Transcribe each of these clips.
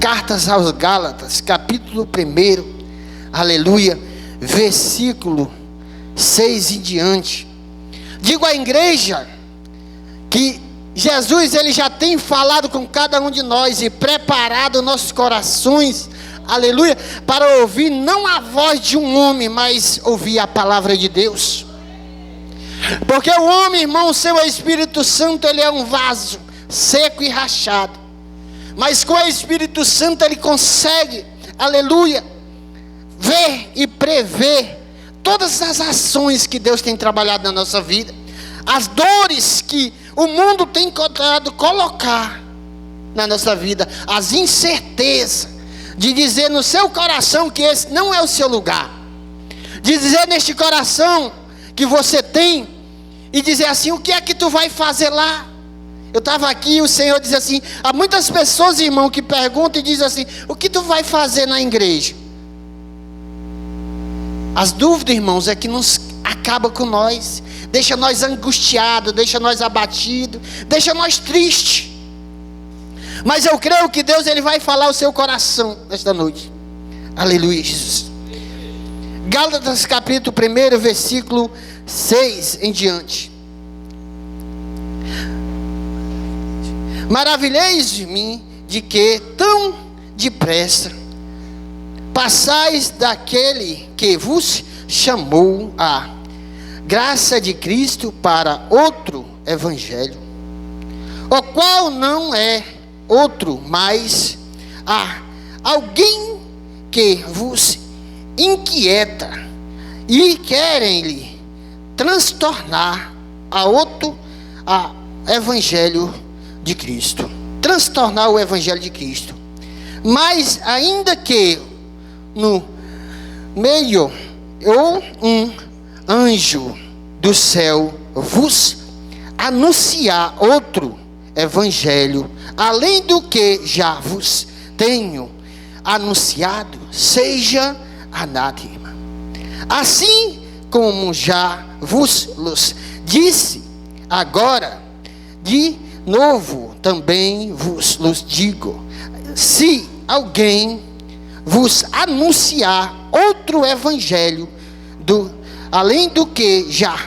Cartas aos Gálatas, capítulo 1, aleluia, versículo 6 em diante. Digo à igreja que Jesus, ele já tem falado com cada um de nós e preparado nossos corações, aleluia, para ouvir não a voz de um homem, mas ouvir a palavra de Deus. Porque o homem, irmão, o seu Espírito Santo, ele é um vaso seco e rachado. Mas com o Espírito Santo ele consegue, aleluia, ver e prever todas as ações que Deus tem trabalhado na nossa vida. As dores que o mundo tem tentado colocar na nossa vida. As incertezas de dizer no seu coração que esse não é o seu lugar. De dizer neste coração que você tem e dizer assim, o que é que tu vai fazer lá? Eu estava aqui e o Senhor diz assim, há muitas pessoas, irmão, que perguntam e dizem assim, o que tu vai fazer na igreja? As dúvidas, irmãos, é que nos acaba com nós, deixa nós angustiados, deixa nós abatidos, deixa nós tristes. Mas eu creio que Deus, ele vai falar o seu coração nesta noite. Aleluia, Jesus. Gálatas capítulo 1, versículo 6 em diante. Maravilheis de mim, de que tão depressa passais daquele que vos chamou a graça de Cristo para outro evangelho, o qual não é outro, mas há alguém que vos inquieta e querem-lhe transtornar a outro evangelho de Cristo, transtornar o evangelho de Cristo. Mas ainda que no meio ou um anjo do céu vos anunciar outro evangelho, além do que já vos tenho anunciado, seja anátema. Assim como já vos disse, agora de novo também vos digo, se alguém vos anunciar outro evangelho além do que já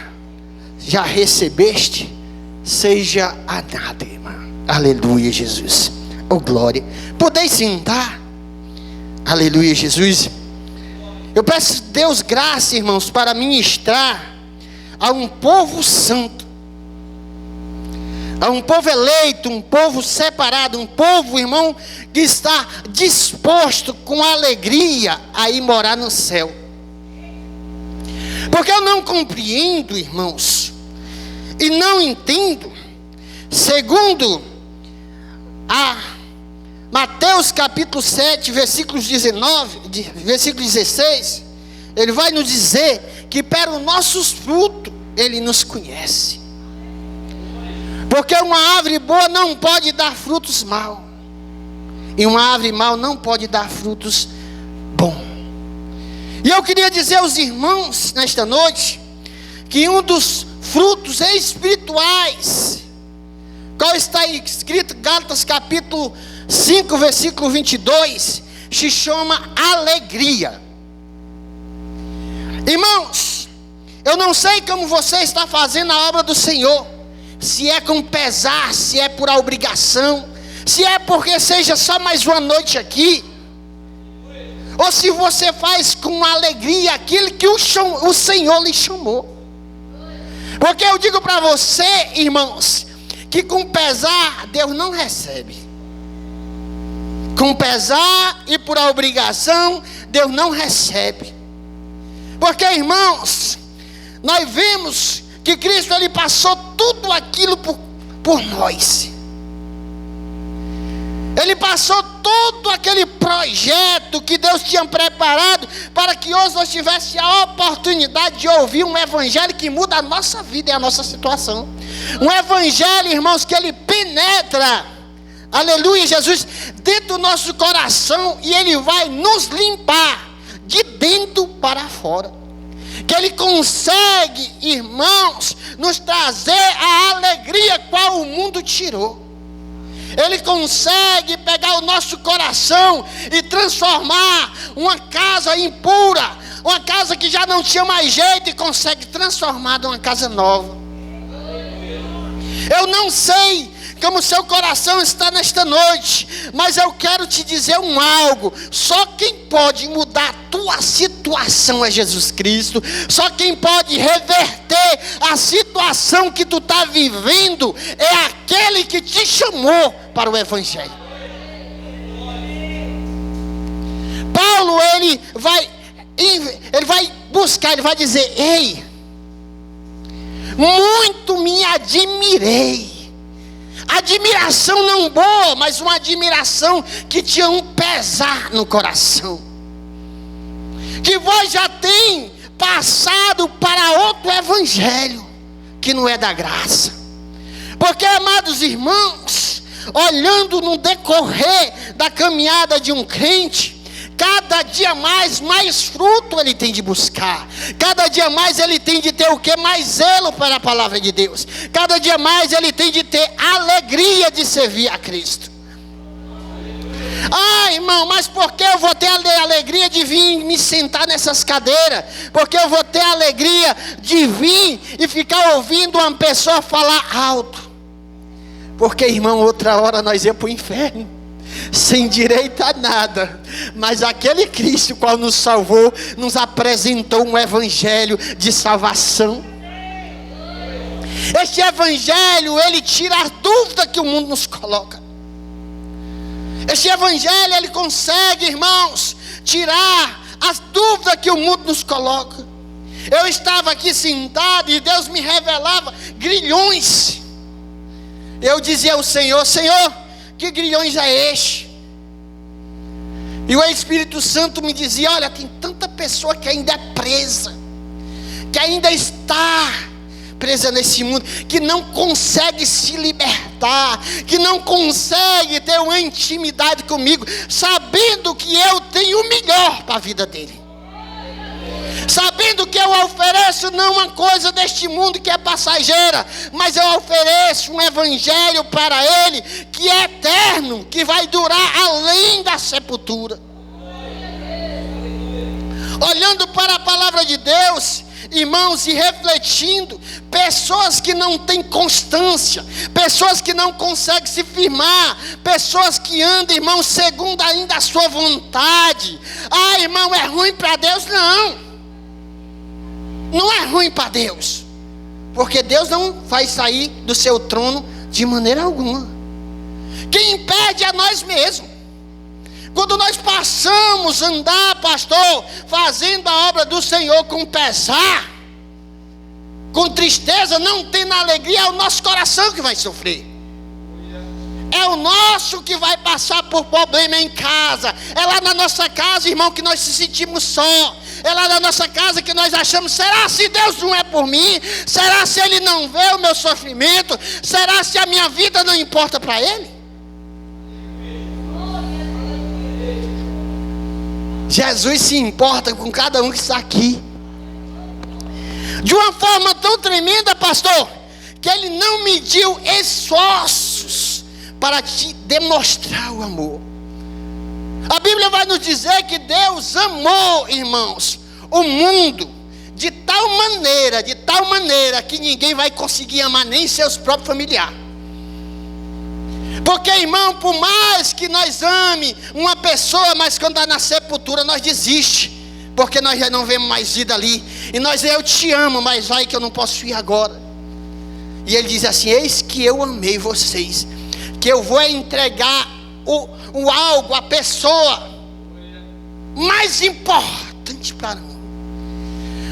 recebeste, seja anátema. Aleluia, Jesus. Oh, glória. Podeis sentar. Aleluia, Jesus. Eu peço a Deus graça, irmãos, para ministrar a um povo santo, a um povo eleito, um povo separado, um povo, irmão, que está disposto com alegria a ir morar no céu. Porque eu não compreendo, irmãos, e não entendo, segundo a Mateus capítulo 7, versículo 16, ele vai nos dizer que pelos nossos frutos ele nos conhece. Porque uma árvore boa não pode dar frutos maus, e uma árvore mau não pode dar frutos bons. E eu queria dizer aos irmãos nesta noite que um dos frutos espirituais, qual está escrito em Gálatas capítulo 5, versículo 22, se chama alegria. Irmãos, eu não sei como você está fazendo a obra do Senhor, se é com pesar, se é por obrigação, se é porque seja só mais uma noite aqui, ou se você faz com alegria aquilo que o Senhor lhe chamou. Porque eu digo para você, irmãos, que com pesar Deus não recebe. Com pesar e por obrigação Deus não recebe. Porque, irmãos, nós vemos que Cristo, ele passou tudo aquilo por nós. Ele passou todo aquele projeto que Deus tinha preparado para que hoje nós tivéssemos a oportunidade de ouvir um evangelho que muda a nossa vida e a nossa situação. Um evangelho, irmãos, que ele penetra, aleluia, Jesus, dentro do nosso coração, e ele vai nos limpar de dentro para fora. Que ele consegue, irmãos, nos trazer a alegria qual o mundo tirou. Ele consegue pegar o nosso coração e transformar uma casa impura, uma casa que já não tinha mais jeito, e consegue transformar numa casa nova. Eu não sei como o seu coração está nesta noite, mas eu quero te dizer algo: só quem pode mudar a tua situação é Jesus Cristo. Só quem pode reverter a situação que tu está vivendo é aquele que te chamou para o Evangelho. Paulo, ele vai buscar, ele vai dizer: ei, muito me admirei. Admiração não boa, mas uma admiração que tinha um pesar no coração. Que vós já tem passado para outro evangelho, que não é da graça. Porque, amados irmãos, olhando no decorrer da caminhada de um crente, cada dia mais fruto ele tem de buscar. Cada dia mais ele tem de ter o que? Mais zelo para a palavra de Deus. Cada dia mais ele tem de ter alegria de servir a Cristo. Ah, irmão, mas por que eu vou ter a alegria de vir me sentar nessas cadeiras? Porque eu vou ter a alegria de vir e ficar ouvindo uma pessoa falar alto? Porque, irmão, outra hora nós íamos para o inferno, sem direito a nada. Mas aquele Cristo qual nos salvou, nos apresentou um evangelho de salvação. Este evangelho, ele tira a dúvida que o mundo nos coloca. Este evangelho, ele consegue, irmãos, tirar as dúvidas que o mundo nos coloca. Eu estava aqui sentado e Deus me revelava grilhões. Eu dizia ao Senhor: Senhor, que grilhões é este? E o Espírito Santo me dizia: olha, tem tanta pessoa que ainda é presa, que ainda está presa nesse mundo, que não consegue se libertar, que não consegue ter uma intimidade comigo, sabendo que eu tenho o melhor para a vida dele, sabendo que eu ofereço não uma coisa deste mundo que é passageira, mas eu ofereço um evangelho para ele que é eterno, que vai durar além da sepultura. Olhando para a palavra de Deus, irmãos, e refletindo, pessoas que não têm constância, pessoas que não conseguem se firmar, pessoas que andam, irmão, segundo ainda a sua vontade. Ah, irmão, é ruim para Deus? Não é ruim para Deus, porque Deus não vai sair do seu trono de maneira alguma. Quem impede é nós mesmos. Quando nós passamos a andar, pastor, fazendo a obra do Senhor com pesar, com tristeza, não tendo alegria, é o nosso coração que vai sofrer. É o nosso que vai passar por problema em casa. É lá na nossa casa, irmão, que nós se sentimos só. É lá na nossa casa que nós achamos: será se Deus não é por mim? Será se Ele não vê o meu sofrimento? Será se a minha vida não importa para Ele? Jesus se importa com cada um que está aqui, de uma forma tão tremenda, pastor, que Ele não mediu esforços para te demonstrar o amor. A Bíblia vai nos dizer que Deus amou, irmãos, o mundo de tal maneira que ninguém vai conseguir amar, nem seus próprios familiares. Porque, irmão, por mais que nós ame uma pessoa, mas quando está na sepultura nós desiste, porque nós já não vemos mais vida ali. E eu te amo, mas vai que eu não posso ir agora. E ele diz assim: eis que eu amei vocês, que eu vou entregar o algo, a pessoa mais importante para mim.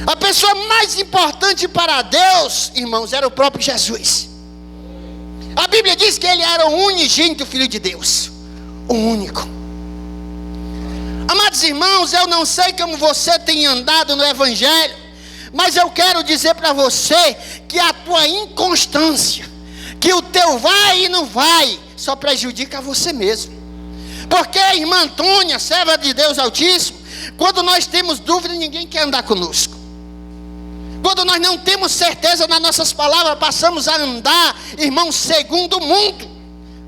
A pessoa mais importante para Deus, irmãos, era o próprio Jesus. A Bíblia diz que Ele era o unigênito Filho de Deus, o único. Amados irmãos, eu não sei como você tem andado no Evangelho, mas eu quero dizer para você que a tua inconstância, que o teu vai e não vai, só prejudica você mesmo. Porque a irmã Antônia, serva de Deus Altíssimo, quando nós temos dúvida, ninguém quer andar conosco. Quando nós não temos certeza nas nossas palavras, passamos a andar, irmãos, segundo o mundo.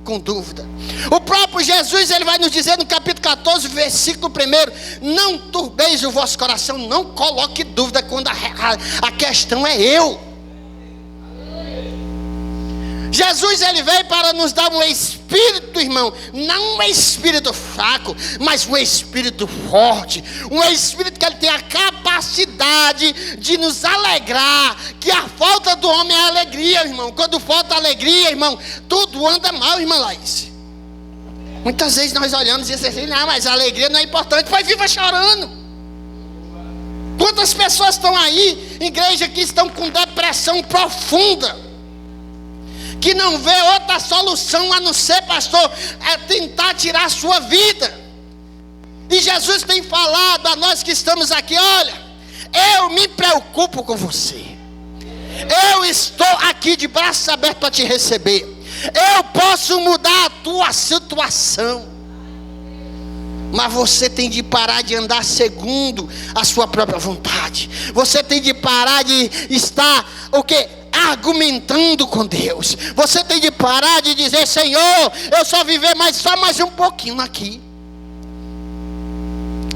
com dúvida. O próprio Jesus, ele vai nos dizer no capítulo 14, versículo 1: não turbeis o vosso coração, não coloque dúvida quando a questão é eu. Jesus, ele veio para nos dar um espírito, irmão, não um espírito fraco, mas um espírito forte, um espírito que ele tem a capacidade de nos alegrar, que a falta do homem é alegria, irmão. Quando falta alegria, irmão, tudo anda mal, irmã Laís. Muitas vezes nós olhamos e dizemos assim: não, mas a alegria não é importante, pois viva chorando. Quantas pessoas estão aí, igreja, que estão com depressão profunda, que não vê outra solução a não ser, pastor, é tentar tirar a sua vida. E Jesus tem falado a nós que estamos aqui: olha, eu me preocupo com você, eu estou aqui de braços abertos para te receber, eu posso mudar a tua situação, mas você tem de parar de andar segundo a sua própria vontade. Você tem de parar de estar, o quê? Argumentando com Deus. Você tem de parar de dizer: Senhor, eu só viver só mais um pouquinho aqui.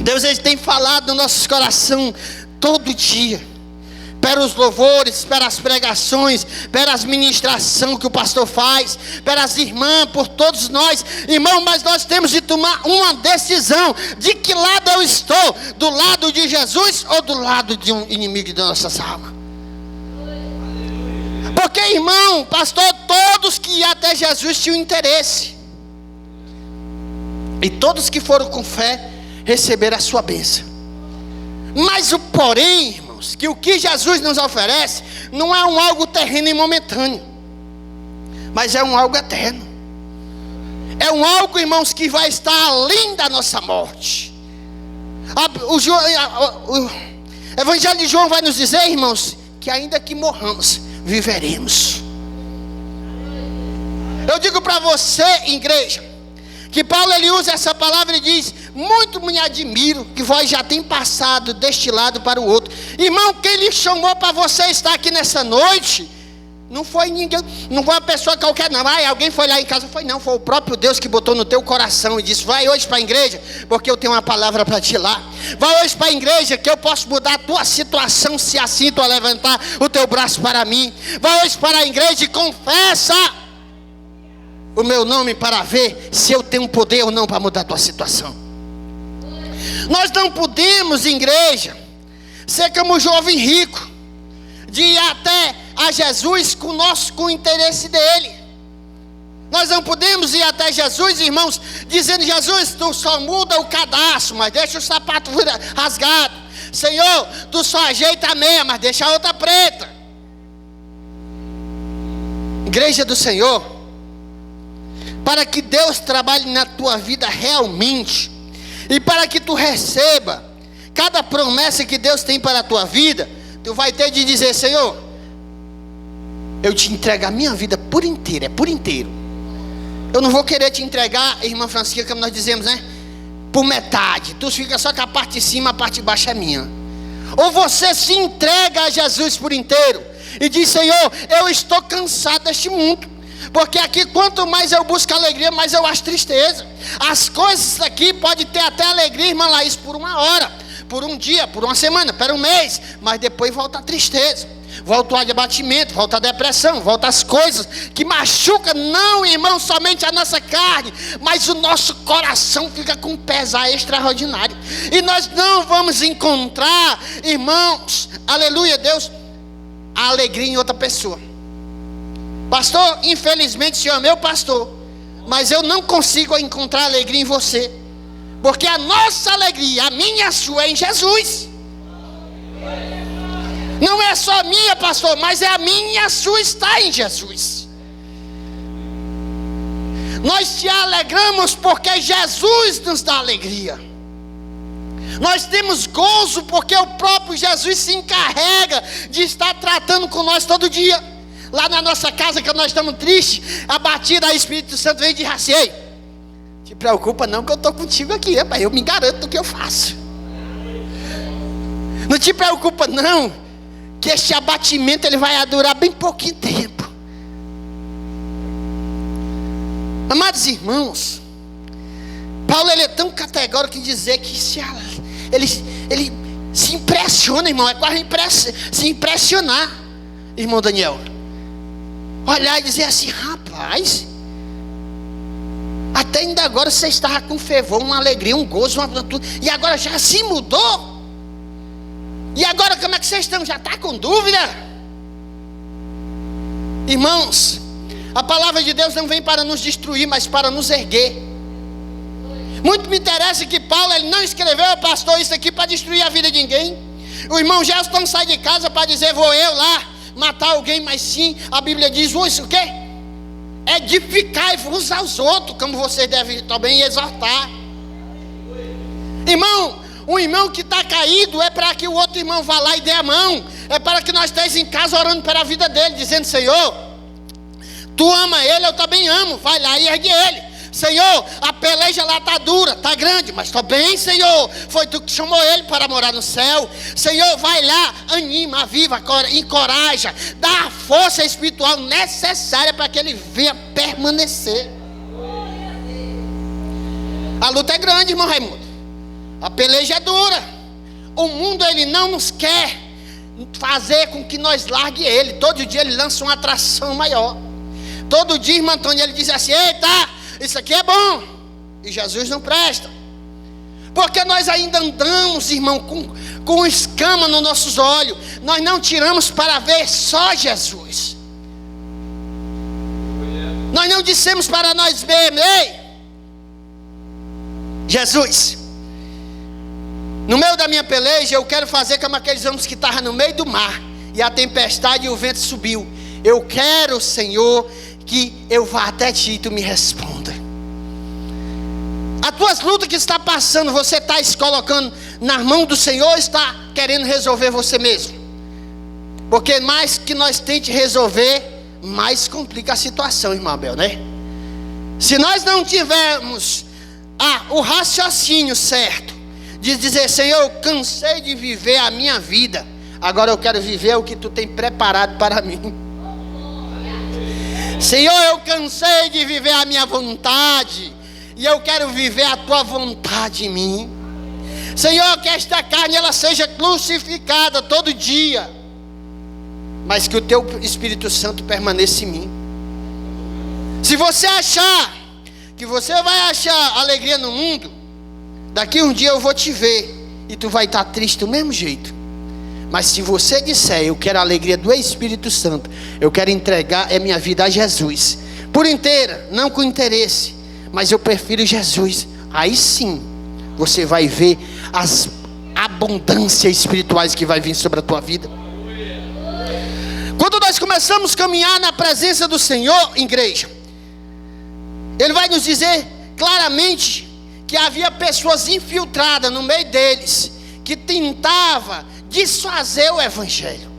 Deus, ele tem falado no nosso coração todo dia, pelos louvores, pelas pregações, pelas ministrações que o pastor faz, pelas irmãs, por todos nós, irmão. Mas nós temos de tomar uma decisão: de que lado eu estou? Do lado de Jesus ou do lado de um inimigo de nossas almas? Porque, irmão, pastor, todos que iam até Jesus tinham interesse, e todos que foram com fé receberam a sua bênção. Mas o porém, irmãos, que o que Jesus nos oferece não é um algo terreno e momentâneo, mas é um algo eterno. É um algo, irmãos, que vai estar além da nossa morte. O Evangelho de João vai nos dizer, irmãos, que ainda que morramos, viveremos. Eu digo para você, igreja, que Paulo, ele usa essa palavra e diz: muito me admiro que vós já tem passado deste lado para o outro. Irmão, quem lhe chamou para você estar aqui nessa noite não foi ninguém, não foi uma pessoa qualquer não. Alguém foi lá em casa, foi não, foi o próprio Deus que botou no teu coração e disse: vai hoje para a igreja, porque eu tenho uma palavra para ti lá. Vai hoje para a igreja, que eu posso mudar a tua situação, se assim tu levantar o teu braço para mim. Vai hoje para a igreja e confessa o meu nome, para ver se eu tenho poder ou não para mudar a tua situação. Nós não podemos, igreja, ser como o jovem rico, de ir até a Jesus com o interesse dele. Nós não podemos ir até Jesus, irmãos, dizendo: Jesus, tu só muda o cadastro, mas deixa o sapato rasgado. Senhor, tu só ajeita a meia, mas deixa a outra preta. Igreja do Senhor, para que Deus trabalhe na tua vida realmente, e para que tu receba cada promessa que Deus tem para a tua vida, tu vai ter de dizer: Senhor, eu te entrego a minha vida por inteiro, é por inteiro. Eu não vou querer te entregar, irmã Francisca, como nós dizemos, né? Por metade. Tu fica só com a parte de cima, a parte de baixo é minha. Ou você se entrega a Jesus por inteiro e diz: Senhor, eu estou cansado deste mundo, porque aqui quanto mais eu busco alegria, mais eu acho tristeza. As coisas aqui podem ter até alegria, irmã Laís, por uma hora, por um dia, por uma semana, por um mês, mas depois volta a tristeza, volta o abatimento, volta a depressão, volta as coisas que machucam, não, irmão, somente a nossa carne, mas o nosso coração fica com um pesar extraordinário. E nós não vamos encontrar, irmãos, aleluia, Deus, a alegria em outra pessoa. Pastor, infelizmente o senhor é meu pastor, mas eu não consigo encontrar alegria em você, porque a nossa alegria, a minha e a sua, é em Jesus. Não é só minha, pastor, mas é a minha e a sua está em Jesus. Nós te alegramos porque Jesus nos dá alegria. Nós temos gozo porque o próprio Jesus se encarrega de estar tratando com nós todo dia. Lá na nossa casa, que nós estamos tristes, abatido, a Espírito Santo vem e diz assim: ei, te preocupa não, que eu estou contigo aqui, rapaz, eu me garanto do que eu faço. Não te preocupa não, que este abatimento ele vai durar bem pouquinho tempo. Amados irmãos, Paulo ele é tão categórico em dizer que ele se impressiona, irmão. É quase se impressionar, irmão Daniel. Olhar e dizer assim: rapaz, até ainda agora você estava com fervor, uma alegria, um gozo, e agora já se mudou. E agora como é que vocês estão? Já está com dúvida? Irmãos, a palavra de Deus não vem para nos destruir, mas para nos erguer. Muito me interessa que Paulo ele não escreveu, pastor, isso aqui para destruir a vida de ninguém. O irmão Gelson não sai de casa para dizer: vou eu lá matar alguém, mas sim, a Bíblia diz: isso o quê? Edificai-vos aos outros, como vocês devem também exortar. Irmão, um irmão que está caído é para que o outro irmão vá lá e dê a mão. É para que nós estejamos em casa orando pela vida dele, dizendo: Senhor, tu ama ele, eu também amo. Vai lá e ergue ele. Senhor, a peleja lá está dura, está grande, mas estou bem, Senhor. Foi tu que chamou ele para morar no céu. Senhor, vai lá, anima, aviva, encoraja, dá a força espiritual necessária para que ele venha permanecer. A luta é grande, irmão Raimundo. A peleja é dura. O mundo ele não nos quer fazer com que nós largue ele. Todo dia ele lança uma atração maior. Todo dia, irmão Antônio, ele diz assim: eita, isso aqui é bom, e Jesus não presta. Porque nós ainda andamos, irmão, com escama nos nossos olhos. Nós não tiramos para ver só Jesus. Nós não dissemos para nós vermos: ei, Jesus, no meio da minha peleja eu quero fazer como aqueles homens que estavam no meio do mar, e a tempestade e o vento subiu. Eu quero, Senhor, que eu vá até ti e tu me responda. As tuas lutas que está passando, você está se colocando na mão do Senhor, ou está querendo resolver você mesmo? Porque mais que nós tente resolver, mais complica a situação, irmão Abel, né? Se nós não tivermos o raciocínio certo de dizer: Senhor, eu cansei de viver a minha vida, agora eu quero viver o que tu tem preparado para mim. Senhor, eu cansei de viver a minha vontade, e eu quero viver a tua vontade em mim. Senhor, que esta carne ela seja crucificada todo dia, mas que o teu Espírito Santo permaneça em mim. Se você achar que você vai achar alegria no mundo, daqui um dia eu vou te ver e tu vai estar triste do mesmo jeito. Mas se você disser: eu quero a alegria do Espírito Santo, eu quero entregar a minha vida a Jesus por inteira, não com interesse, mas eu prefiro Jesus, aí sim você vai ver as abundâncias espirituais que vai vir sobre a tua vida. Quando nós começamos a caminhar na presença do Senhor, igreja, Ele vai nos dizer claramente que havia pessoas infiltradas no meio deles, que tentava desfazer o evangelho,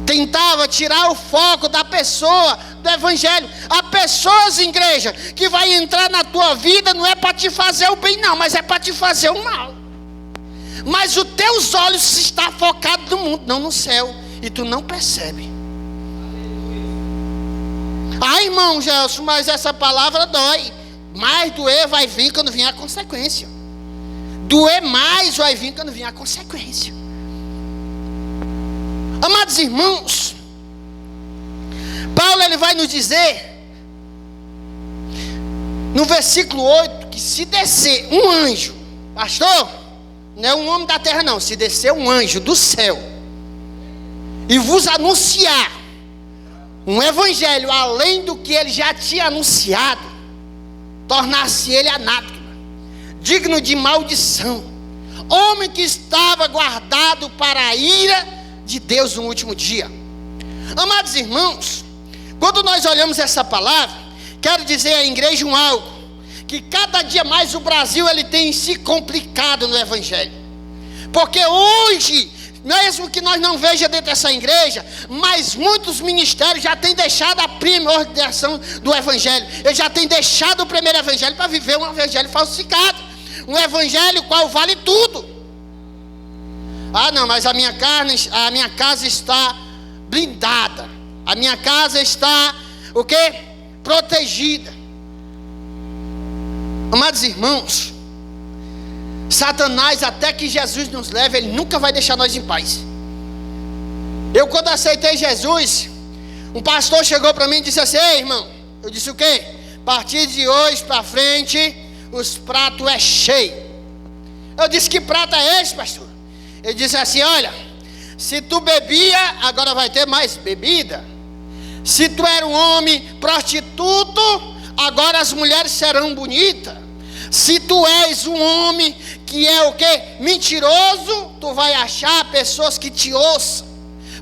tentava tirar o foco da pessoa do evangelho. Há pessoas, igreja, que vai entrar na tua vida não é para te fazer o bem não, mas é para te fazer o mal. Mas os teus olhos estão focados no mundo, não no céu, e tu não percebe. Irmão Gelson, mas essa palavra dói. Mais doer vai vir quando vier a consequência. Doer mais vai vir quando vier a consequência. Amados irmãos, Paulo ele vai nos dizer no versículo 8 que se descer um anjo, pastor, não é um homem da terra não, se descer um anjo do céu e vos anunciar um evangelho além do que ele já tinha anunciado, tornar-se ele anátema, digno de maldição, homem que estava guardado para a ira de Deus no último dia. Amados irmãos, quando nós olhamos essa palavra, quero dizer à igreja algo, que cada dia mais o Brasil ele tem se complicado no evangelho, porque hoje, mesmo que nós não vejamos dentro dessa igreja, mas muitos ministérios já têm deixado a primordiação do evangelho. Eles já têm deixado o primeiro evangelho para viver um evangelho falsificado, um evangelho qual vale tudo. Não, mas a minha casa está blindada, a minha casa está o quê? Protegida. Amados irmãos, Satanás, até que Jesus nos leve, ele nunca vai deixar nós em paz. Eu, quando aceitei Jesus, um pastor chegou para mim e disse assim: ei, irmão, eu disse o quê? A partir de hoje para frente, os pratos é cheio. Eu disse: que prato é esse, pastor? Ele disse assim: olha, se tu bebia, agora vai ter mais bebida. Se tu era um homem prostituto, agora as mulheres serão bonitas. Se tu és um homem que é o quê? Mentiroso, tu vai achar pessoas que te ouçam.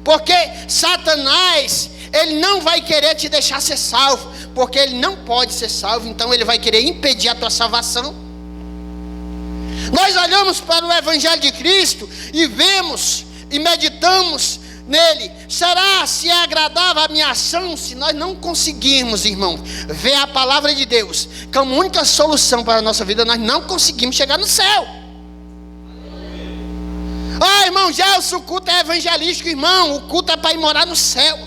Porque Satanás, ele não vai querer te deixar ser salvo, porque ele não pode ser salvo, então ele vai querer impedir a tua salvação. Nós olhamos para o Evangelho de Cristo e vemos e meditamos nele. Será se é agradável a minha ação? Se nós não conseguirmos, irmão, ver a palavra de Deus como única solução para a nossa vida, nós não conseguimos chegar no céu. Ah, irmão Gelson, o culto é evangelístico, irmão. O culto é para ir morar no céu.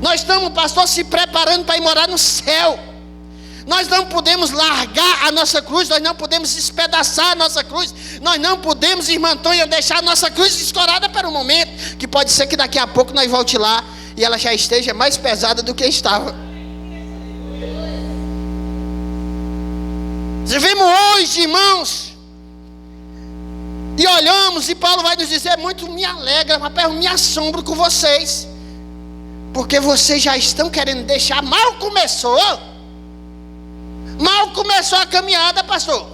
Nós estamos, pastor, se preparando para ir morar no céu. Nós não podemos largar a nossa cruz, nós não podemos despedaçar a nossa cruz, nós não podemos, irmã Antônia, deixar a nossa cruz escorada para um momento, que pode ser que daqui a pouco nós volte lá e ela já esteja mais pesada do que estava. Vivemos hoje, irmãos, e olhamos, e Paulo vai nos dizer: muito me alegra, mas eu me assombro com vocês, porque vocês já estão querendo deixar. Mal começou a caminhada, pastor.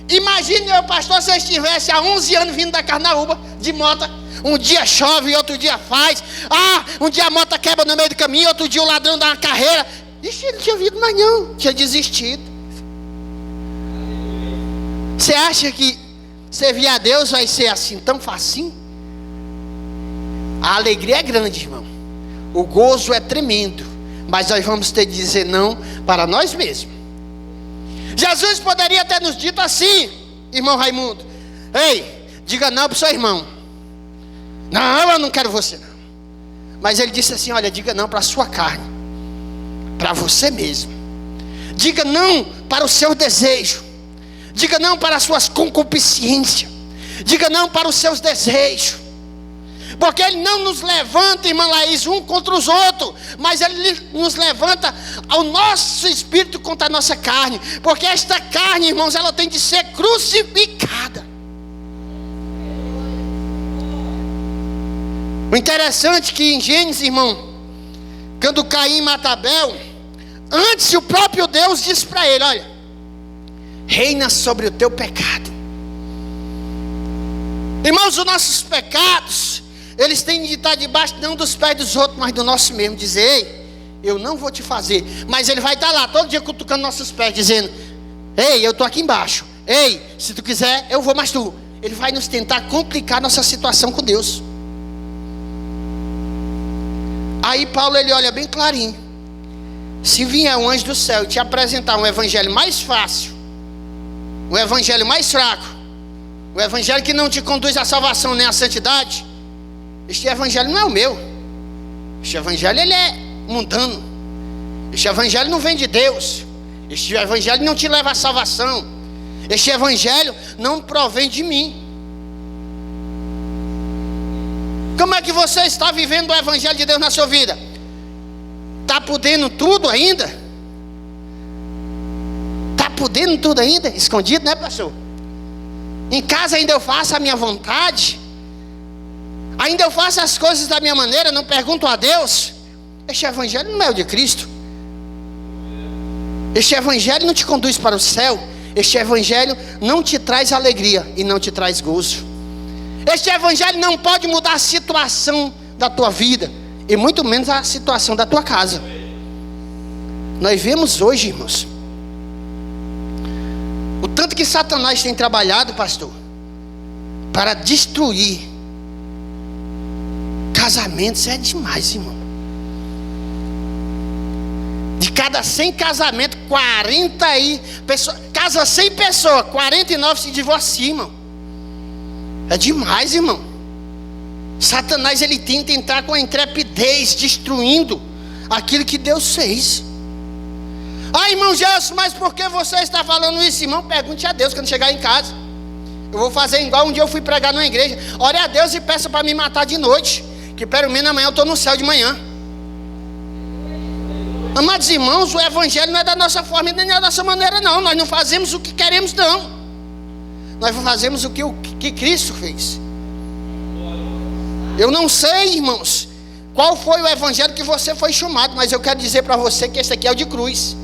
Imagine eu, pastor, se eu estivesse há 11 anos vindo da Carnaúba de moto. Um dia chove e outro dia faz. Um dia a moto quebra no meio do caminho, outro dia o ladrão dá uma carreira. Ixi, não tinha vindo mais não, tinha desistido. Você acha que servir a Deus vai ser assim tão facinho? A alegria é grande, irmão. O gozo é tremendo. Mas nós vamos ter de dizer não para nós mesmos. Jesus poderia ter nos dito assim, irmão Raimundo: ei, diga não para o seu irmão. Não, eu não quero você não. Mas ele disse assim: olha, diga não para a sua carne, para você mesmo. Diga não para o seu desejo. Diga não para as suas concupiscências. Diga não para os seus desejos. Porque ele não nos levanta, irmã Laís, um contra os outros, mas ele nos levanta ao nosso espírito contra a nossa carne. Porque esta carne, irmãos, ela tem de ser crucificada. O interessante é que em Gênesis, irmão, quando Caim mata Abel, antes o próprio Deus disse para ele: olha, reina sobre o teu pecado. Irmãos, os nossos pecados, eles têm de estar debaixo não dos pés dos outros, mas do nosso mesmo. Dizer: ei, eu não vou te fazer. Mas ele vai estar lá todo dia cutucando nossos pés, dizendo: ei, eu estou aqui embaixo. Ei, se tu quiser, eu vou, mas tu. Ele vai nos tentar complicar nossa situação com Deus. Aí Paulo, ele olha bem clarinho: se vier um anjo do céu e te apresentar um evangelho mais fácil, um evangelho mais fraco, um evangelho que não te conduz à salvação nem à santidade, este evangelho não é o meu. Este evangelho, ele é mundano. Este evangelho não vem de Deus. Este evangelho não te leva à salvação. Este evangelho não provém de mim. Como é que você está vivendo o evangelho de Deus na sua vida? Está podendo tudo ainda? Está podendo tudo ainda? Escondido, né, pastor? Em casa ainda eu faço a minha vontade, ainda eu faço as coisas da minha maneira, não pergunto a Deus. Este evangelho não é o de Cristo. Este evangelho não te conduz para o céu. Este evangelho não te traz alegria e não te traz gozo. Este evangelho não pode mudar a situação da tua vida, e muito menos a situação da tua casa. Nós vemos hoje, irmãos, o tanto que Satanás tem trabalhado, pastor, para destruir casamentos. É demais, irmão. De cada 100 casamentos, 40 aí, casa 100 pessoas, 49 se divorciam, irmão. É demais, irmão. Satanás, ele tenta entrar com a intrepidez, destruindo aquilo que Deus fez. Ah, irmão Gelson, mas por que você está falando isso? Irmão, pergunte a Deus quando chegar em casa. Eu vou fazer igual um dia eu fui pregar numa igreja. Ore a Deus e peça para me matar de noite, que pelo menos amanhã eu estou no céu de manhã. Amados irmãos, o evangelho não é da nossa forma nem da nossa maneira, não. Nós não fazemos o que queremos, não. Nós fazemos o que Cristo fez. Eu não sei, irmãos, qual foi o evangelho que você foi chamado, mas eu quero dizer para você que esse aqui é o de cruz.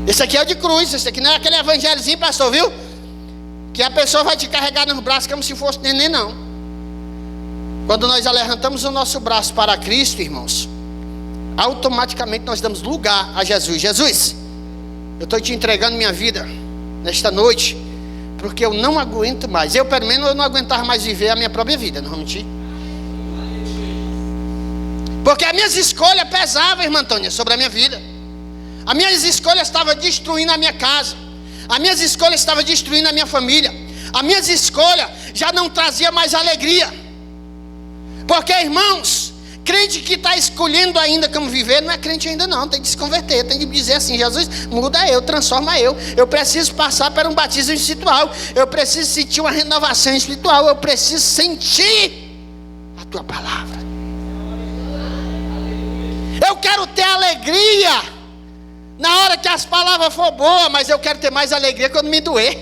Esse aqui é o de cruz. Esse aqui não é aquele evangelhozinho, pastor, viu? Que a pessoa vai te carregar nos braços como se fosse neném, não. Quando nós levantamos o nosso braço para Cristo, irmãos, automaticamente nós damos lugar a Jesus. Jesus, eu estou te entregando minha vida nesta noite, porque eu não aguento mais. Eu, pelo menos, eu não aguentava mais viver a minha própria vida, não vou mentir. Porque as minhas escolhas pesavam, irmã Antônia, sobre a minha vida. As minhas escolhas estavam destruindo a minha casa. As minhas escolhas estavam destruindo a minha família. As minhas escolhas já não traziam mais alegria. Porque, irmãos, crente que está escolhendo ainda como viver, não é crente ainda não, tem que se converter, tem que dizer assim: Jesus, muda eu, transforma eu preciso passar por um batismo espiritual, eu preciso sentir uma renovação espiritual, eu preciso sentir a tua palavra. Eu quero ter alegria na hora que as palavras for boas, mas eu quero ter mais alegria quando me doer.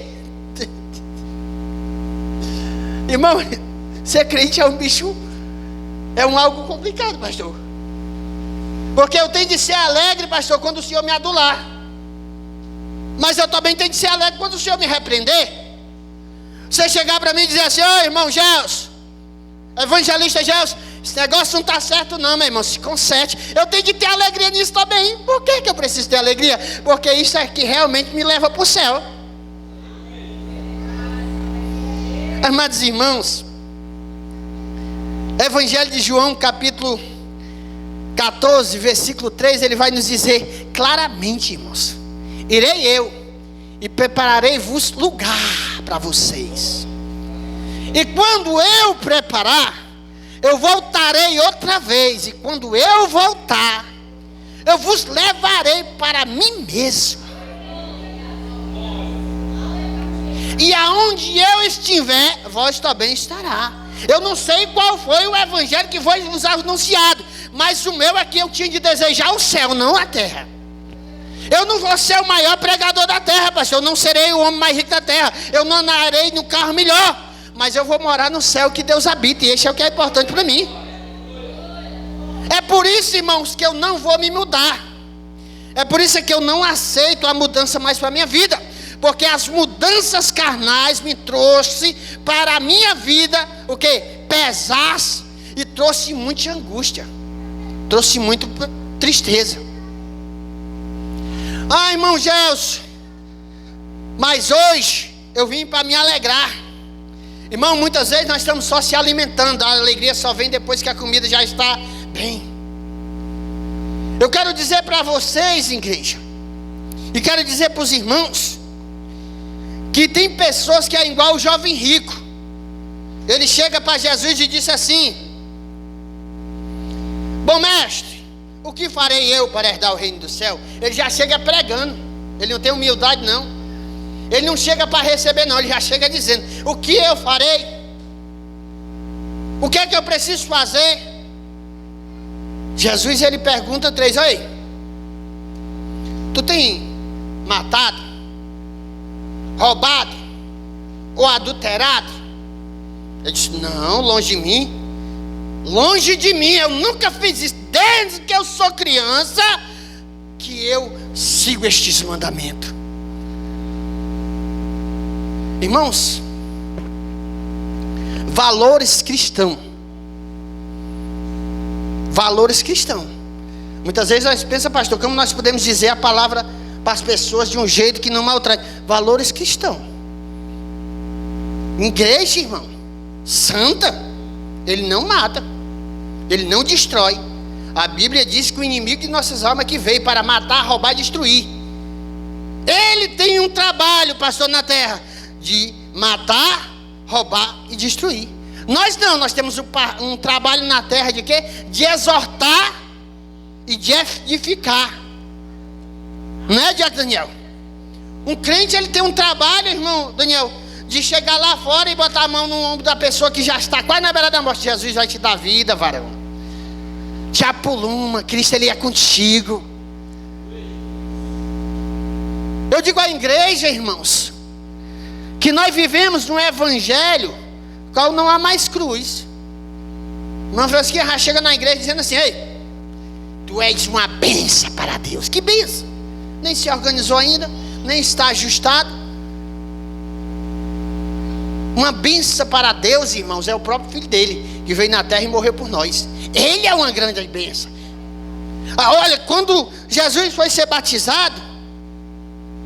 Irmão, ser crente é um bicho, é algo complicado, pastor. Porque eu tenho de ser alegre, pastor, quando o Senhor me adular. Mas eu também tenho de ser alegre quando o Senhor me repreender. Você chegar para mim e dizer assim: ô irmão Gelson, evangelista Gelson, esse negócio não está certo não, meu irmão, se conserte. Eu tenho de ter alegria nisso também. Por que eu preciso ter alegria? Porque isso é que realmente me leva para o céu. Amados irmãos, Evangelho de João, capítulo 14, versículo 3, ele vai nos dizer claramente, irmãos: irei eu e prepararei-vos lugar para vocês. E quando eu preparar, eu voltarei outra vez. E quando eu voltar, eu vos levarei para mim mesmo. E aonde eu estiver, vós também estará. Eu não sei qual foi o evangelho que foi nos anunciado, mas o meu é que eu tinha de desejar o céu, não a terra. Eu não vou ser o maior pregador da terra, pastor. Eu não serei o homem mais rico da terra. Eu não andarei no carro melhor, mas eu vou morar no céu que Deus habita, e esse é o que é importante para mim. É por isso, irmãos, que eu não vou me mudar. É por isso que eu não aceito a mudança mais para a minha vida. Porque as mudanças carnais me trouxe para a minha vida, o que? Pesasse, e trouxe muita angústia, trouxe muita tristeza. Ah, irmão Gelson, mas hoje eu vim para me alegrar. Irmão, muitas vezes nós estamos só se alimentando, a alegria só vem depois que a comida já está bem. Eu quero dizer para vocês, igreja, e quero dizer para os irmãos, que tem pessoas que é igual o jovem rico. Ele chega para Jesus e disse assim: bom mestre, o que farei eu para herdar o reino do céu? Ele já chega pregando, ele não tem humildade não. Ele não chega para receber não, ele já chega dizendo: o que eu farei? O que é que eu preciso fazer? Jesus, ele pergunta 3: oi, tu tem matado, roubado ou adulterado? Ele disse: não, longe de mim, eu nunca fiz isso. Desde que eu sou criança que eu sigo estes mandamentos. Irmãos, valores cristãos. Muitas vezes nós pensamos: pastor, como nós podemos dizer a palavra para as pessoas de um jeito que não maltrate? Valores cristãos. Igreja, irmão, santa, ele não mata, ele não destrói. A Bíblia diz que o inimigo de nossas almas que veio para matar, roubar e destruir. Ele tem um trabalho, pastor, na terra, de matar, roubar e destruir. Nós não, nós temos um trabalho na terra de quê? De exortar e de edificar. Não é, Diácono Daniel? Um crente, ele tem um trabalho, irmão Daniel, de chegar lá fora e botar a mão no ombro da pessoa que já está quase na beira da morte. Jesus vai te dar vida, varão. Te apuluma, Cristo, ele é contigo. Eu digo à igreja, irmãos, que nós vivemos num evangelho qual não há mais cruz. Irmã Francisquinha já chega na igreja dizendo assim: ei, tu és uma bênção para Deus. Que bênção? Nem se organizou ainda, nem está ajustado. Uma bênção para Deus, irmãos, é o próprio Filho dele, que veio na terra e morreu por nós. Ele é uma grande bênção. Olha, quando Jesus foi ser batizado,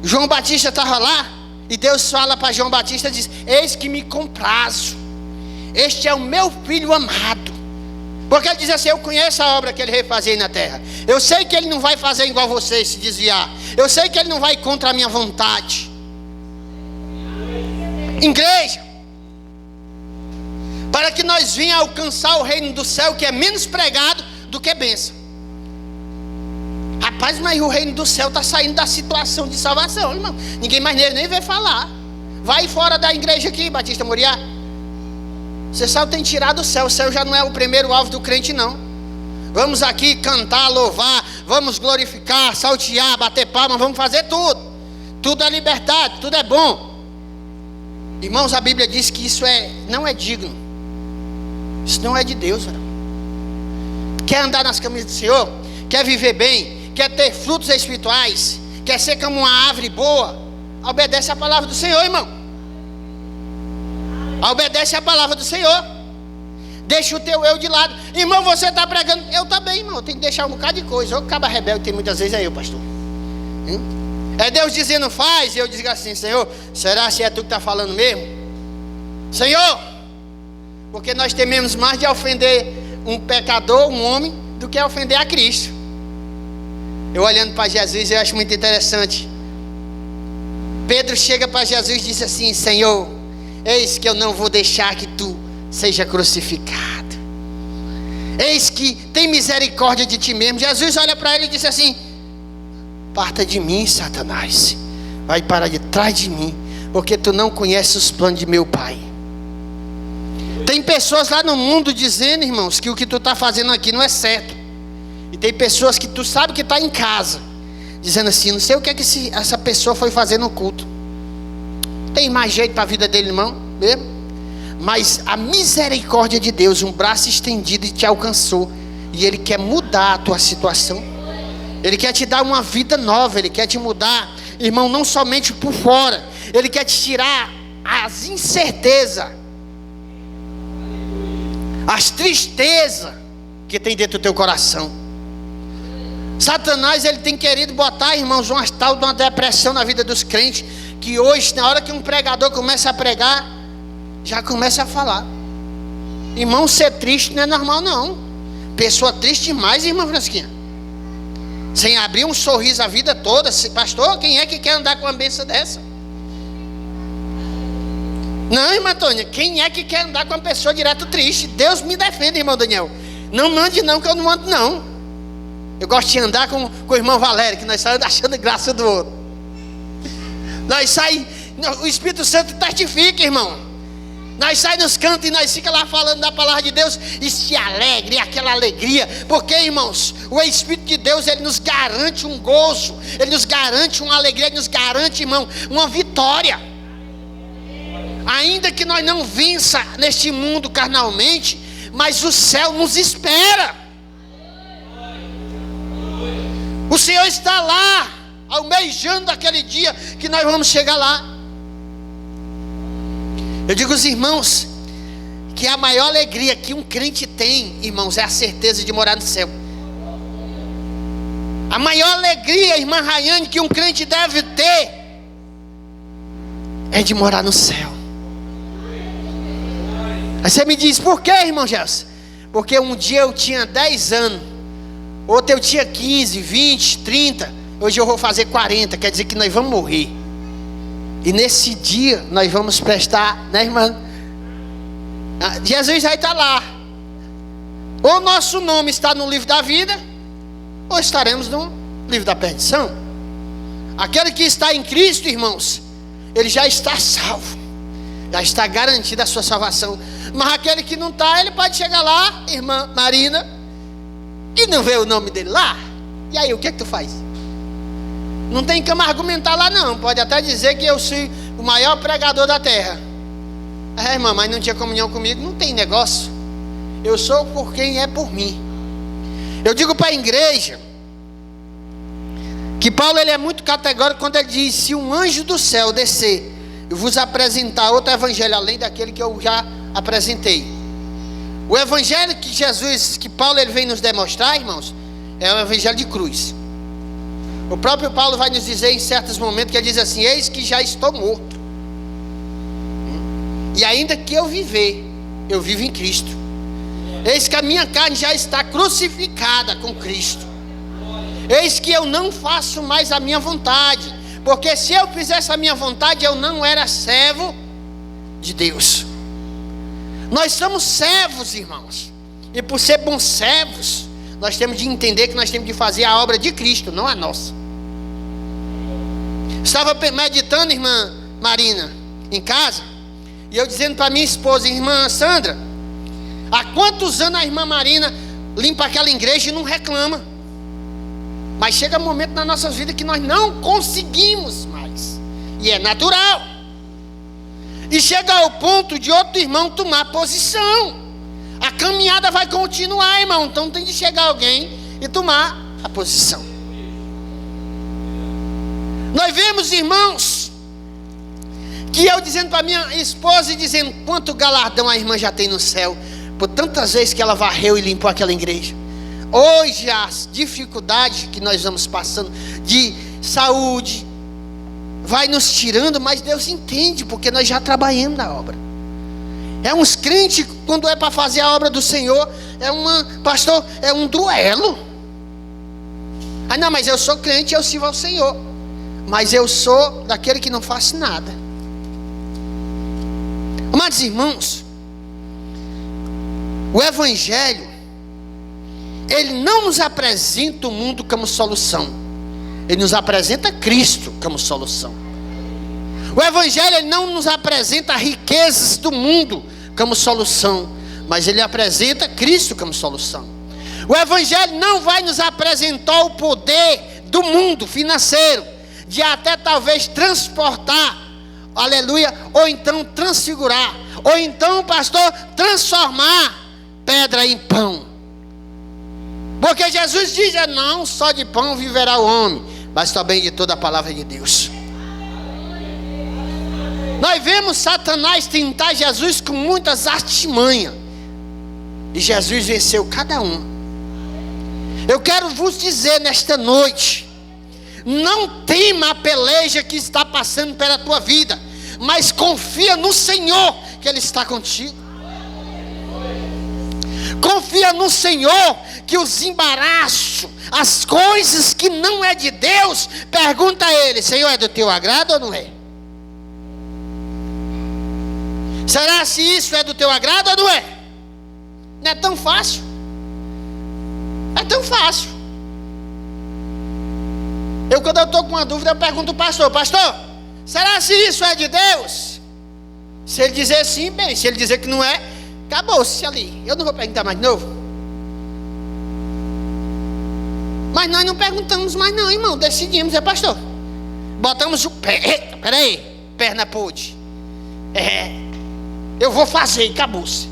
João Batista estava lá, e Deus fala para João Batista, diz: eis que me comprazo, este é o meu filho amado. Porque ele diz assim: eu conheço a obra que ele veio fazer aí na terra. Eu sei que ele não vai fazer igual vocês, se desviar. Eu sei que ele não vai contra a minha vontade. Igreja, para que nós venhamos alcançar o reino do céu, que é menos pregado do que bênção. Rapaz, mas o reino do céu está saindo da situação de salvação, irmão. Ninguém mais nem vê falar. Vai fora da igreja aqui, Batista Moriá. Você sabe, tem tirado o céu. O céu já não é o primeiro alvo do crente, não. Vamos aqui cantar, louvar, vamos glorificar, saltear, bater palmas, vamos fazer tudo. Tudo é liberdade, tudo é bom. Irmãos, a Bíblia diz que isso não é digno. Isso não é de Deus, velho. Quer andar nas caminhas do Senhor? Quer viver bem? Quer ter frutos espirituais? Quer ser como uma árvore boa? Obedece a palavra do Senhor, irmão. Obedece a palavra do Senhor. Deixa o teu eu de lado. Irmão, você está pregando. Eu também, irmão. Tem que deixar um bocado de coisa. O caba rebelde tem muitas vezes, é eu, pastor. É Deus dizendo faz, e eu digo assim: Senhor, será se é tu que está falando mesmo? Senhor, porque nós tememos mais de ofender um pecador, um homem, do que ofender a Cristo. Eu olhando para Jesus, eu acho muito interessante. Pedro chega para Jesus e diz assim: Senhor, eis que eu não vou deixar que tu seja crucificado. Eis que tem misericórdia de ti mesmo. Jesus olha para ele e diz assim: parta de mim, Satanás, vai para de trás de mim, porque tu não conheces os planos de meu Pai. Tem pessoas lá no mundo dizendo, irmãos, que o que tu está fazendo aqui não é certo. E tem pessoas que tu sabe que está em casa, dizendo assim: não sei o que é que essa pessoa foi fazer no culto. Tem mais jeito para a vida dele, irmão, mesmo? Mas a misericórdia de Deus, um braço estendido, e te alcançou, e Ele quer mudar a tua situação. Ele quer te dar uma vida nova. Ele quer te mudar, irmão, não somente por fora. Ele quer te tirar as incertezas, as tristezas que tem dentro do teu coração. Satanás, ele tem querido botar, irmãos, uma tal de uma depressão na vida dos crentes, que hoje, na hora que um pregador começa a pregar, já começa a falar. Irmão, ser triste não é normal, não. Pessoa triste demais, irmã Francisquinha, sem abrir um sorriso a vida toda. Pastor, quem é que quer andar com uma bênção dessa? Não, irmã Tônia, quem é que quer andar com uma pessoa direto triste? Deus me defenda, irmão Daniel. Não mande não, que eu não mando não. Eu gosto de andar com o irmão Valério, que nós saímos achando graça do outro. Nós saímos, o Espírito Santo testifica, irmão. Nós saímos nos cantos e nós ficamos lá falando da palavra de Deus e se alegra, e aquela alegria. Porque, irmãos, o Espírito de Deus, ele nos garante um gozo, ele nos garante uma alegria, ele nos garante, irmão, uma vitória. Ainda que nós não vença neste mundo carnalmente, mas o céu nos espera. O Senhor está lá, almejando aquele dia que nós vamos chegar lá. Eu digo aos irmãos que a maior alegria que um crente tem, irmãos, é a certeza de morar no céu. A maior alegria, irmã Rayane, que um crente deve ter é de morar no céu. Aí você me diz: por que, irmão Gelson? Porque um dia eu tinha 10 anos, outro eu tinha 15, 20, 30, hoje eu vou fazer 40, quer dizer que nós vamos morrer. E nesse dia nós vamos prestar, né, irmã? Jesus vai estar lá. Ou nosso nome está no livro da vida, ou estaremos no livro da perdição. Aquele que está em Cristo, irmãos, ele já está salvo, já está garantida a sua salvação. Mas aquele que não está, ele pode chegar lá, irmã Marina, e não ver o nome dele lá. E aí, o que é que tu faz? Não tem como argumentar lá não. Pode até dizer que eu sou o maior pregador da terra. Irmã, mas não tinha comunhão comigo. Não tem negócio. Eu sou por quem é por mim. Eu digo para a igreja que Paulo, ele é muito categórico quando ele diz: se um anjo do céu descer e vos apresentar outro evangelho além daquele que eu já apresentei. O evangelho que Jesus, que Paulo, ele vem nos demonstrar, irmãos, é o evangelho de cruz. O próprio Paulo vai nos dizer em certos momentos que ele diz assim: eis que já estou morto, e ainda que eu viver, eu vivo em Cristo. Eis que a minha carne já está crucificada com Cristo. Eis que eu não faço mais a minha vontade, porque se eu fizesse a minha vontade, eu não era servo de Deus. Nós somos servos, irmãos, e por ser bons servos, nós temos de entender que nós temos de fazer a obra de Cristo, não a nossa. Estava meditando, irmã Marina, em casa, e eu dizendo para minha esposa, irmã Sandra, há quantos anos a irmã Marina limpa aquela igreja e não reclama? Mas chega um momento na nossa vida que nós não conseguimos mais, e é natural. E chega ao ponto de outro irmão tomar posição. A caminhada vai continuar, irmão. Então tem de chegar alguém e tomar a posição. Nós vemos, irmãos, que eu dizendo para minha esposa e dizendo quanto galardão a irmã já tem no céu, por tantas vezes que ela varreu e limpou aquela igreja. Hoje as dificuldades que nós vamos passando de saúde vai nos tirando, mas Deus entende, porque nós já trabalhamos na obra. É uns crentes, quando é para fazer a obra do Senhor, pastor, é um duelo. Ah não, mas eu sou crente, eu sirvo ao Senhor, mas eu sou daquele que não faz nada. Amados irmãos, o Evangelho, ele não nos apresenta o mundo como solução, ele nos apresenta Cristo como solução. O Evangelho, ele não nos apresenta riquezas do mundo como solução, mas ele apresenta Cristo como solução. O Evangelho não vai nos apresentar o poder do mundo financeiro, de até talvez transportar, aleluia, ou então transfigurar, ou então, pastor, transformar pedra em pão. Porque Jesus diz: não só de pão viverá o homem, mas também de toda a palavra de Deus. Nós vemos Satanás tentar Jesus com muitas artimanhas, e Jesus venceu cada um. Eu quero vos dizer nesta noite: não tema a peleja que está passando pela tua vida, mas confia no Senhor, que Ele está contigo. Confia no Senhor, que os embaraços, as coisas que não é de Deus, pergunta a Ele: Senhor, é do teu agrado ou não é? Será se isso é do teu agrado ou não é? Não é tão fácil. É tão fácil. Quando eu estou com uma dúvida, eu pergunto ao pastor: pastor, será se isso é de Deus? Se ele dizer sim, bem. Se ele dizer que não é, acabou-se ali. Eu não vou perguntar mais de novo. Mas nós não perguntamos mais não, irmão. Decidimos, pastor. Botamos o pé. Eita, peraí, perna pude. Eu vou fazer, acabou-se.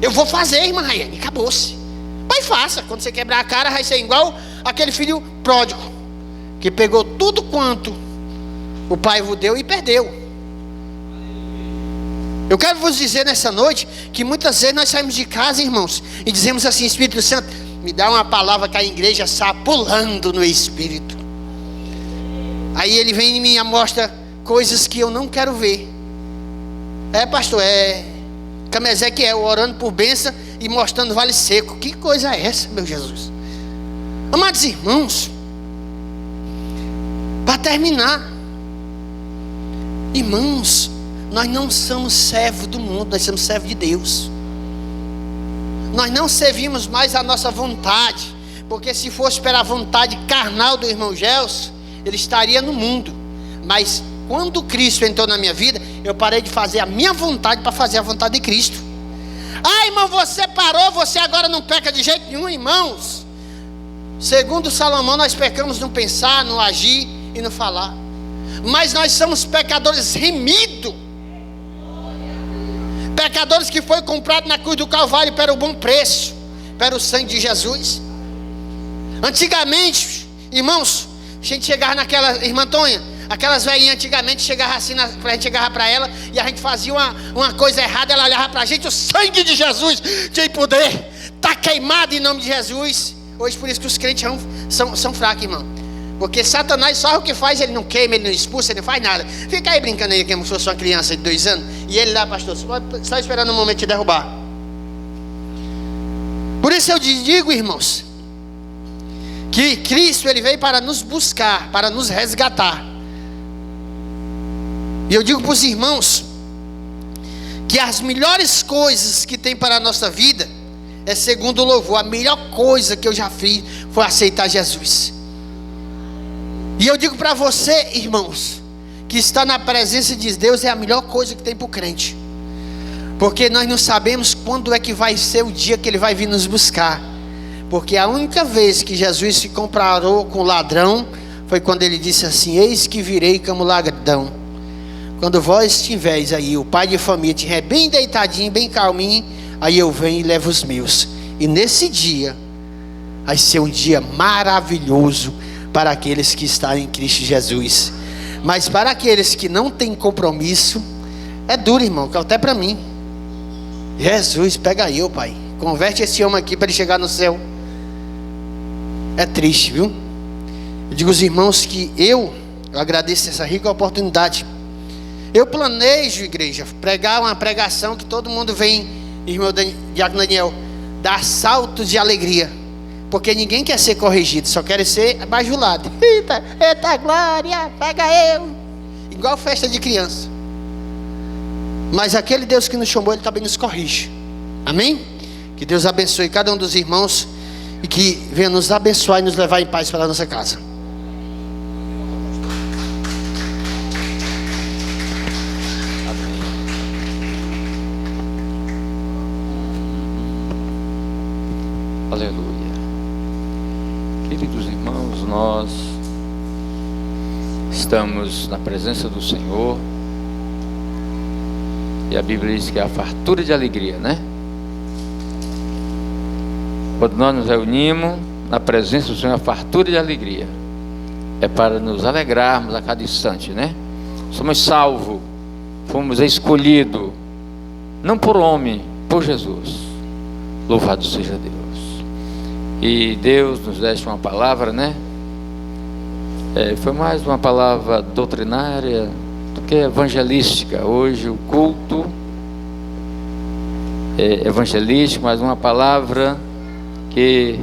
Eu vou fazer, irmã Raiane, acabou-se. Mas faça. Quando você quebrar a cara, vai ser igual aquele filho pródigo, que pegou tudo quanto o pai vos deu e perdeu. Eu quero vos dizer nessa noite que muitas vezes nós saímos de casa, irmãos, e dizemos assim: Espírito Santo, me dá uma palavra que a igreja está pulando no Espírito. Aí ele vem em mim e mostra coisas que eu não quero ver. Pastor, como Ezequiel orando por bênção e mostrando vale seco. Que coisa é essa, meu Jesus? Amados irmãos, para terminar, irmãos, nós não somos servos do mundo, nós somos servos de Deus. Nós não servimos mais a nossa vontade, porque se fosse pela vontade carnal do irmão Gelson, ele estaria no mundo. Mas quando Cristo entrou na minha vida, eu parei de fazer a minha vontade para fazer a vontade de Cristo. Ah, irmão, você parou, você agora não peca de jeito nenhum, irmãos. Segundo Salomão, nós pecamos no pensar, no agir e no falar. Mas nós somos pecadores remidos. Pecadores que foi comprado na cruz do Calvário pelo bom preço, pelo sangue de Jesus. Antigamente, irmãos, a gente chegava naquela, irmã Tonha, aquelas velhinhas antigamente chegava assim, a gente chegava para ela e a gente fazia uma coisa errada, ela olhava para a gente, o sangue de Jesus tem poder, está queimado em nome de Jesus. Hoje por isso que os crentes são fracos, irmão. Porque Satanás só o que faz, ele não queima, ele não expulsa, ele não faz nada. Fica aí brincando aí como se fosse uma criança de 2 anos. E ele lá, pastor, só esperando um momento de derrubar. Por isso eu digo, irmãos, que Cristo ele veio para nos buscar, para nos resgatar. E eu digo para os irmãos que as melhores coisas que tem para a nossa vida é segundo o louvor. A melhor coisa que eu já fiz foi aceitar Jesus. E eu digo para você, irmãos, que estar na presença de Deus é a melhor coisa que tem para o crente. Porque nós não sabemos quando é que vai ser o dia que Ele vai vir nos buscar. Porque a única vez que Jesus se comparou com o ladrão foi quando Ele disse assim: eis que virei como ladrão. Quando vós estiveres aí, o pai de família estiver bem deitadinho, bem calminho, aí eu venho e levo os meus. E nesse dia vai ser um dia maravilhoso para aqueles que estão em Cristo Jesus. Mas para aqueles que não têm compromisso, é duro, irmão, que até para mim. Jesus, pega eu, pai, converte esse homem aqui para ele chegar no céu. É triste, viu? Eu digo aos irmãos que eu agradeço essa rica oportunidade. Eu planejo, igreja, pregar uma pregação que todo mundo vem, irmão Diácono Daniel, dar saltos de alegria. Porque ninguém quer ser corrigido, só quer ser bajulado. Eita glória, pega eu. Igual festa de criança. Mas aquele Deus que nos chamou, Ele também nos corrige. Amém? Que Deus abençoe cada um dos irmãos e que venha nos abençoar e nos levar em paz para a nossa casa. Aleluia. Queridos irmãos, nós estamos na presença do Senhor e a Bíblia diz que é a fartura de alegria, né? Quando nós nos reunimos na presença do Senhor, a fartura de alegria é para nos alegrarmos a cada instante, né? Somos salvos, fomos escolhidos, não por homem, por Jesus. Louvado seja Deus. E Deus nos deixa uma palavra, né? Foi mais uma palavra doutrinária do que evangelística. Hoje o culto é evangelístico, mas uma palavra que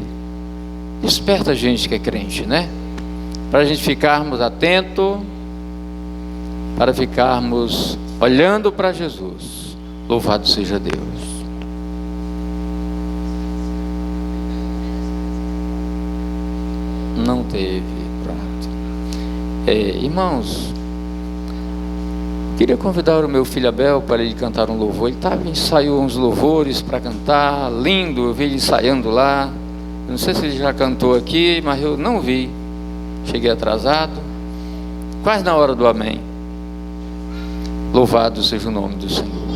desperta a gente que é crente, né? Para a gente ficarmos atentos, para ficarmos olhando para Jesus. Louvado seja Deus. Não teve, pronto. Irmãos, queria convidar o meu filho Abel para ele cantar um louvor. Ele ensaiou uns louvores para cantar, lindo, eu vi ele ensaiando lá. Eu não sei se ele já cantou aqui, mas eu não vi. Cheguei atrasado, quase na hora do amém. Louvado seja o nome do Senhor.